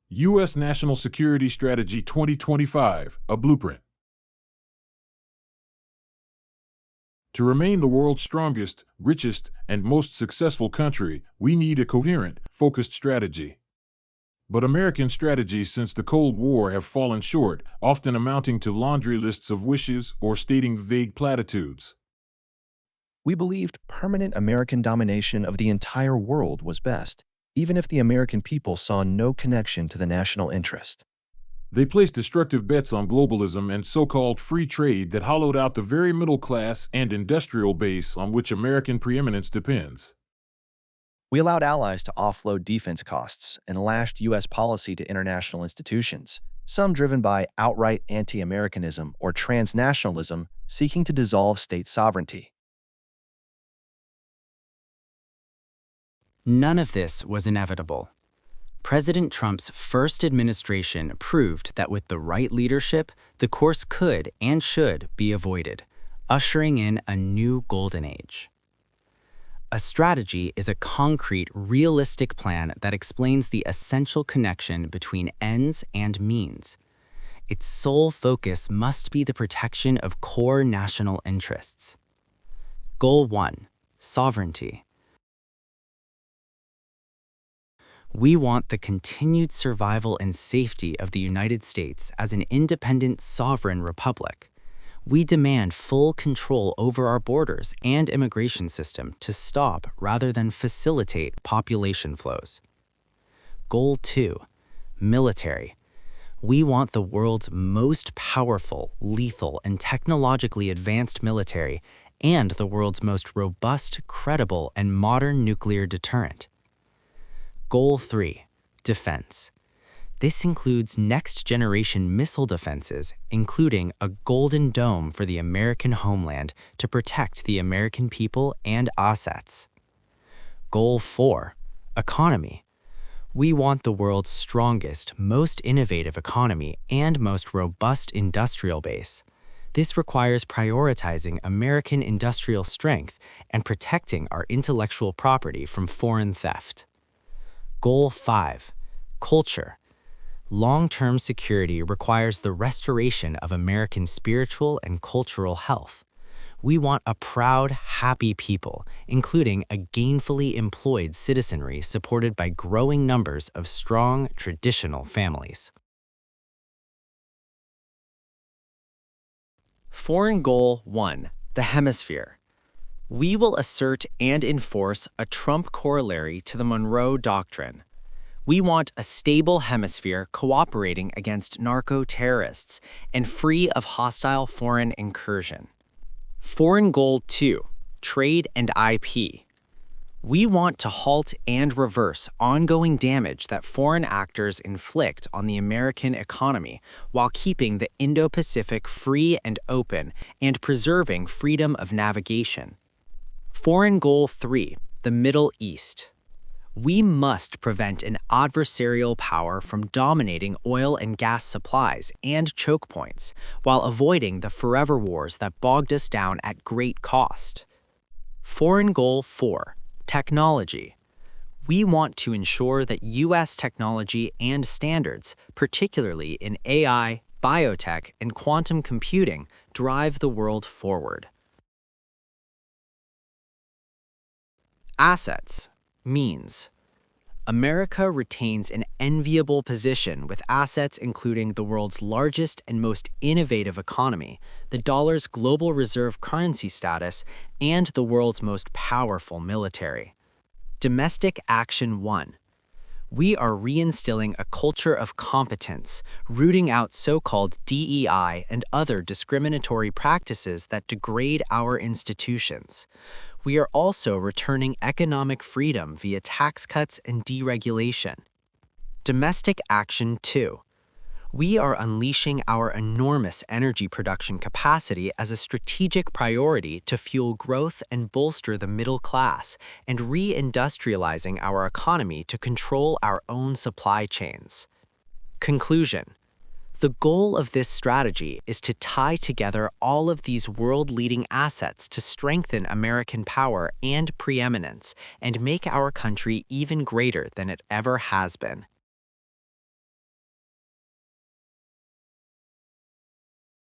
U.S. National Security Strategy 2025, a blueprint. To remain the world's strongest, richest, and most successful country, we need a coherent, focused strategy. But American strategies since the Cold War have fallen short, often amounting to laundry lists of wishes or stating vague platitudes. We believed permanent American domination of the entire world was best, even if the American people saw no connection to the national interest. They placed destructive bets on globalism and so-called free trade that hollowed out the very middle class and industrial base on which American preeminence depends. We allowed allies to offload defense costs and lashed U.S. policy to international institutions, some driven by outright anti-Americanism or transnationalism seeking to dissolve state sovereignty. None of this was inevitable. President Trump's first administration proved that with the right leadership, the course could and should be avoided, ushering in a new golden age. A strategy is a concrete, realistic plan that explains the essential connection between ends and means. Its sole focus must be the protection of core national interests. Goal 1: Sovereignty. We want the continued survival and safety of the United States as an independent, sovereign republic. We demand full control over our borders and immigration system to stop rather than facilitate population flows. Goal 2: Military. We want the world's most powerful, lethal, and technologically advanced military and the world's most robust, credible, and modern nuclear deterrent. Goal 3: Defense. This includes next-generation missile defenses, including a Golden Dome for the American homeland to protect the American people and assets. Goal 4: Economy. We want the world's strongest, most innovative economy and most robust industrial base. This requires prioritizing American industrial strength and protecting our intellectual property from foreign theft. Goal 5: Culture. Long-term security requires the restoration of American spiritual and cultural health. We want a proud, happy people, including a gainfully employed citizenry supported by growing numbers of strong, traditional families. Foreign Goal 1: The Hemisphere. We will assert and enforce a Trump corollary to the Monroe Doctrine. We want a stable hemisphere cooperating against narco-terrorists and free of hostile foreign incursion. Foreign Goal 2: Trade and IP. We want to halt and reverse ongoing damage that foreign actors inflict on the American economy while keeping the Indo-Pacific free and open and preserving freedom of navigation. Foreign Goal 3: The Middle East. We must prevent an adversarial power from dominating oil and gas supplies and choke points, while avoiding the forever wars that bogged us down at great cost. Foreign Goal 4: Technology. We want to ensure that U.S. technology and standards, particularly in AI, biotech, and quantum computing, drive the world forward. Assets. Means. America retains an enviable position with assets including the world's largest and most innovative economy, the dollar's global reserve currency status, and the world's most powerful military. Domestic Action 1. We are reinstilling a culture of competence, rooting out so-called DEI and other discriminatory practices that degrade our institutions. We are also returning economic freedom via tax cuts and deregulation. Domestic Action 2. We are unleashing our enormous energy production capacity as a strategic priority to fuel growth and bolster the middle class, and re-industrializing our economy to control our own supply chains. Conclusion. The goal of this strategy is to tie together all of these world-leading assets to strengthen American power and preeminence and make our country even greater than it ever has been.